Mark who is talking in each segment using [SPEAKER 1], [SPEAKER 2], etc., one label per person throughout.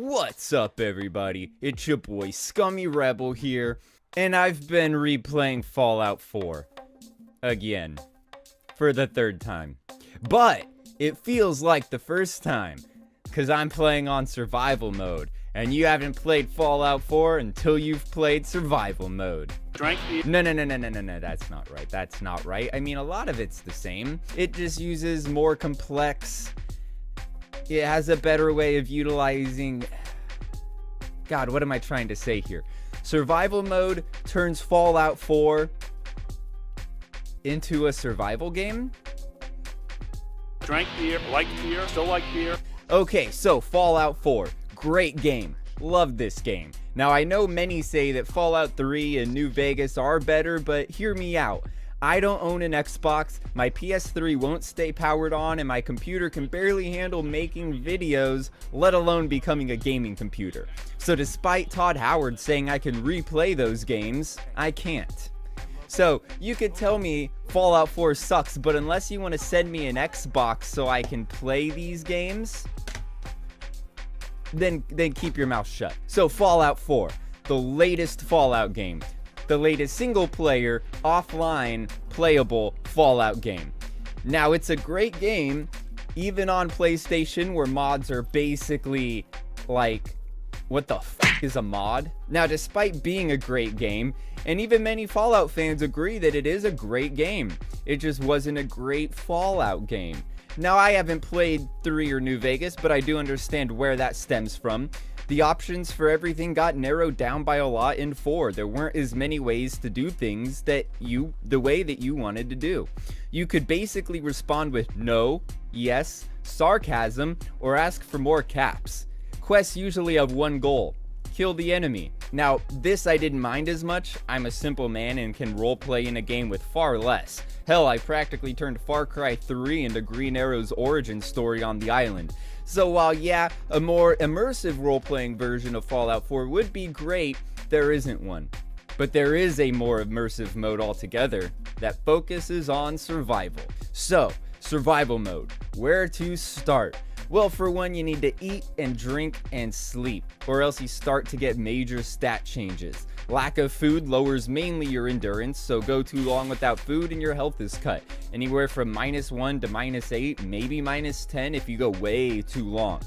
[SPEAKER 1] What's up, everybody? It's your boy Scummy Rebel here, and I've been replaying Fallout 4 again for the third time. But it feels like the first time because I'm playing on survival mode, and you haven't played Fallout 4 until you've played survival mode. No, that's not right. That's not right. I mean, a lot of it's the same. It just uses more complex. It has a better way of utilizing... God, what am I trying to say here? Survival mode turns Fallout 4 into a survival game?
[SPEAKER 2] Drank beer, liked beer, still like beer.
[SPEAKER 1] Okay, so Fallout 4. Great game. Love this game. Now, I know many say that Fallout 3 and New Vegas are better, but hear me out. I don't own an Xbox, my PS3 won't stay powered on, and my computer can barely handle making videos, let alone becoming a gaming computer. So despite Todd Howard saying I can replay those games, I can't. So you could tell me Fallout 4 sucks, but unless you want to send me an Xbox so I can play these games, then keep your mouth shut. So Fallout 4, the latest Fallout game. The latest single-player, offline, playable Fallout game. Now, it's a great game, even on PlayStation, where mods are basically like, what the f*** is a mod? Now, despite being a great game, and even many Fallout fans agree that it is a great game, it just wasn't a great Fallout game. Now, I haven't played 3 or New Vegas, but I do understand where that stems from. The options for everything got narrowed down by a lot in 4. There weren't as many ways to do things the way that you wanted to do. You could basically respond with no, yes, sarcasm, or ask for more caps. Quests usually have one goal: kill the enemy. Now, this I didn't mind as much. I'm a simple man and can roleplay in a game with far less. Hell, I practically turned Far Cry 3 into Green Arrow's origin story on the island. So while, yeah, a more immersive role-playing version of Fallout 4 would be great, there isn't one. But there is a more immersive mode altogether that focuses on survival. So, survival mode. Where to start? Well, for one, you need to eat and drink and sleep, or else you start to get major stat changes. Lack of food lowers mainly your endurance, so go too long without food and your health is cut. Anywhere from -1 to -8, maybe -10 if you go way too long.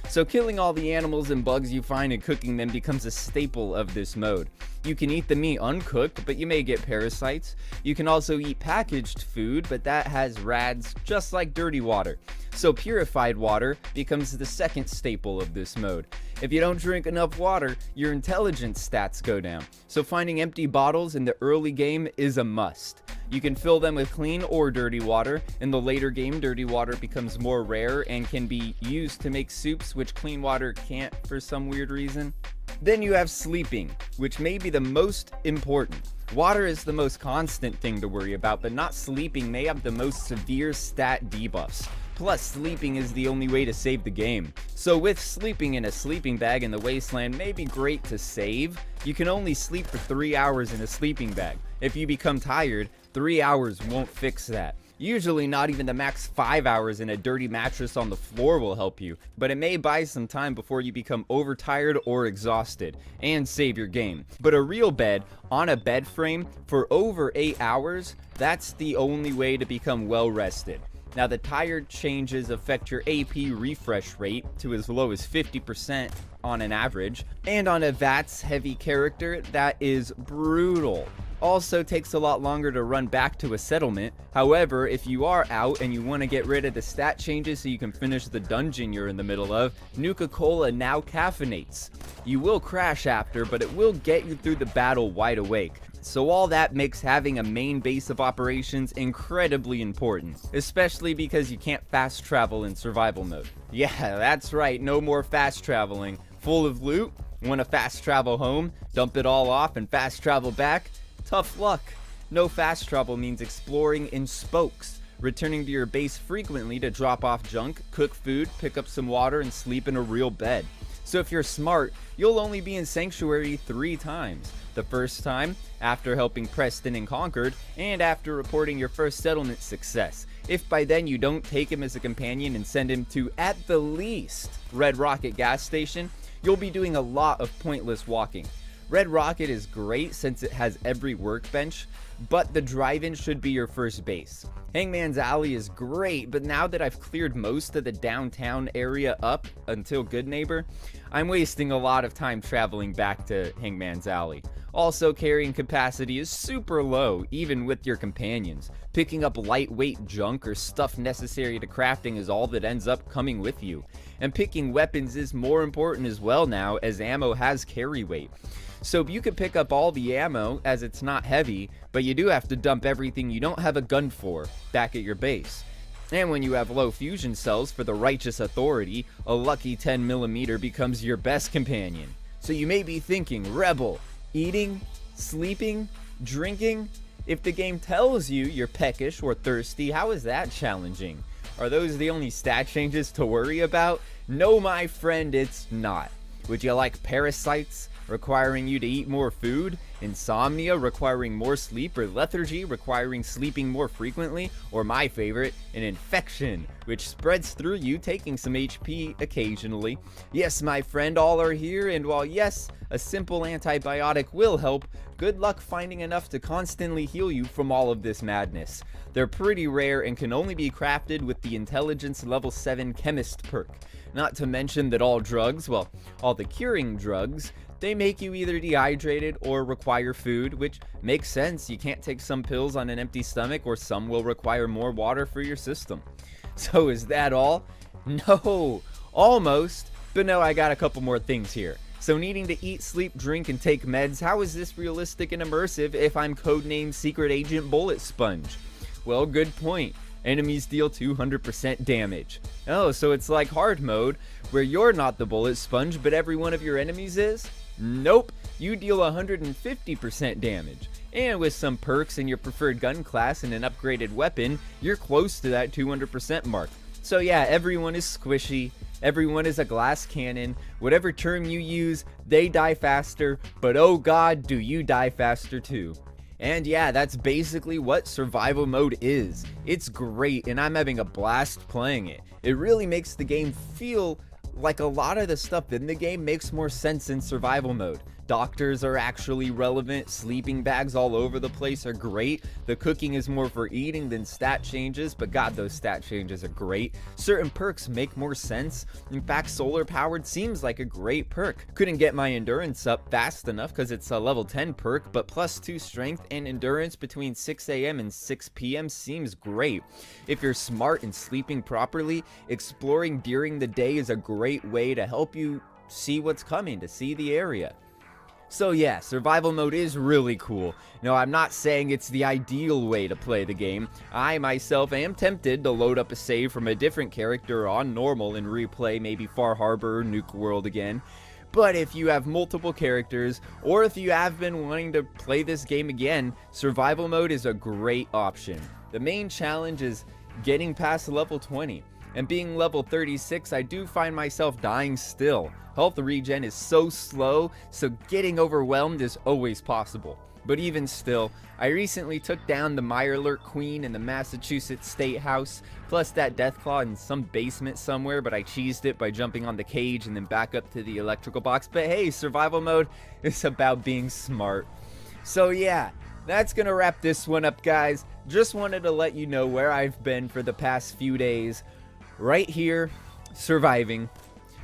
[SPEAKER 1] So killing all the animals and bugs you find and cooking them becomes a staple of this mode. You can eat the meat uncooked, but you may get parasites. You can also eat packaged food, but that has rads just like dirty water. So purified water becomes the second staple of this mode. If you don't drink enough water, your intelligence stats go down. So finding empty bottles in the early game is a must. You can fill them with clean or dirty water. In the later game, dirty water becomes more rare and can be used to make soups, which clean water can't for some weird reason. Then you have sleeping, which may be the most important. Water is the most constant thing to worry about, but not sleeping may have the most severe stat debuffs. Plus, sleeping is the only way to save the game. So with sleeping in a sleeping bag in the wasteland may be great to save, you can only sleep for 3 hours in a sleeping bag. If you become tired, 3 hours won't fix that. Usually not even the max 5 hours in a dirty mattress on the floor will help you, but it may buy some time before you become overtired or exhausted, and save your game. But a real bed, on a bed frame, for over 8 hours, that's the only way to become well rested. Now, the tired changes affect your AP refresh rate to as low as 50% on an average, and on a VATS heavy character, that is brutal. Also takes a lot longer to run back to a settlement. However, if you are out and you want to get rid of the stat changes so you can finish the dungeon you're in the middle of, Nuka-Cola now caffeinates. You will crash after, but it will get you through the battle wide awake. So all that makes having a main base of operations incredibly important, especially because you can't fast travel in survival mode. Yeah, that's right, no more fast traveling. Full of loot? Want to fast travel home, dump it all off and fast travel back? Tough luck. No fast travel means exploring in spokes, returning to your base frequently to drop off junk, cook food, pick up some water, and sleep in a real bed. So if you're smart, you'll only be in Sanctuary 3 times. The first time, after helping Preston in Concord, and after reporting your first settlement success. If by then you don't take him as a companion and send him to, at the least, Red Rocket gas station, you'll be doing a lot of pointless walking. Red Rocket is great since it has every workbench, but the drive-in should be your first base. Hangman's Alley is great, but now that I've cleared most of the downtown area up until Good Neighbor, I'm wasting a lot of time traveling back to Hangman's Alley. Also, carrying capacity is super low, even with your companions. Picking up lightweight junk or stuff necessary to crafting is all that ends up coming with you. And picking weapons is more important as well now, as ammo has carry weight. So you could pick up all the ammo, as it's not heavy, but you do have to dump everything you don't have a gun for back at your base. And when you have low fusion cells for the righteous authority, a lucky 10mm becomes your best companion. So you may be thinking, Rebel, eating, sleeping, drinking? If the game tells you you're peckish or thirsty, how is that challenging? Are those the only stat changes to worry about? No, my friend, it's not. Would you like parasites, requiring you to eat more food, insomnia, requiring more sleep, or lethargy, requiring sleeping more frequently, or my favorite, an infection, which spreads through you, taking some HP occasionally? Yes, my friend, all are here, and while yes, a simple antibiotic will help, good luck finding enough to constantly heal you from all of this madness. They're pretty rare and can only be crafted with the Intelligence Level 7 Chemist perk. Not to mention that all drugs, well, all the curing drugs, they make you either dehydrated or require food, which makes sense. You can't take some pills on an empty stomach, or some will require more water for your system. So is that all? No, almost, but no, I got a couple more things here. So needing to eat, sleep, drink, and take meds, how is this realistic and immersive if I'm codenamed Secret Agent Bullet Sponge? Well, good point. Enemies deal 200% damage. Oh, so it's like hard mode, where you're not the bullet sponge, but every one of your enemies is? Nope, you deal 150% damage. And with some perks in your preferred gun class and an upgraded weapon, you're close to that 200% mark. So yeah, everyone is squishy, everyone is a glass cannon, whatever term you use, they die faster, but oh god, do you die faster too. And yeah, that's basically what survival mode is. It's great, and I'm having a blast playing it. It really makes the game feel like a lot of the stuff in the game makes more sense in survival mode. Doctors are actually relevant, sleeping bags all over the place are great, the cooking is more for eating than stat changes, but god, those stat changes are great. Certain perks make more sense. In fact, solar powered seems like a great perk. Couldn't get my endurance up fast enough because it's a level 10 perk, but +2 strength and endurance between 6 AM and 6 PM seems great. If you're smart and sleeping properly, exploring during the day is a great way to help you see what's coming, to see the area. So yeah, survival mode is really cool. No, I'm not saying it's the ideal way to play the game. I myself am tempted to load up a save from a different character on normal and replay maybe Far Harbor or Nuke World again. But if you have multiple characters, or if you have been wanting to play this game again, survival mode is a great option. The main challenge is getting past level 20. And being level 36, I do find myself dying still. Health regen is so slow, so getting overwhelmed is always possible. But even still, I recently took down the Mirelurk Queen in the Massachusetts State House, plus that Deathclaw in some basement somewhere, but I cheesed it by jumping on the cage and then back up to the electrical box. But hey, survival mode is about being smart. So yeah, that's gonna wrap this one up, guys. Just wanted to let you know where I've been for the past few days. Right here, surviving.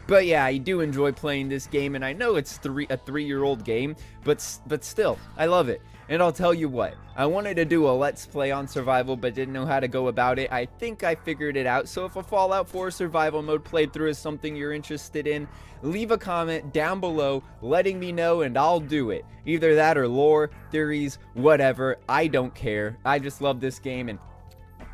[SPEAKER 1] But yeah, I do enjoy playing this game, and I know it's a 3-year-old game, but still, I love it. And I'll tell you what, I wanted to do a Let's Play on survival, but didn't know how to go about it. I think I figured it out, so if a Fallout 4 survival mode playthrough is something you're interested in, leave a comment down below letting me know, and I'll do it. Either that or lore, theories, whatever, I don't care. I just love this game, and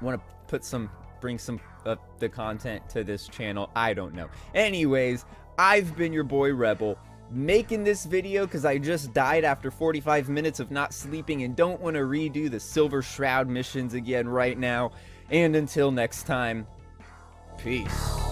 [SPEAKER 1] want to bring some of the content to this channel. I don't know. Anyways, I've been your boy Rebel, making this video because I just died after 45 minutes of not sleeping and don't want to redo the Silver Shroud missions again right now. And until next time, peace.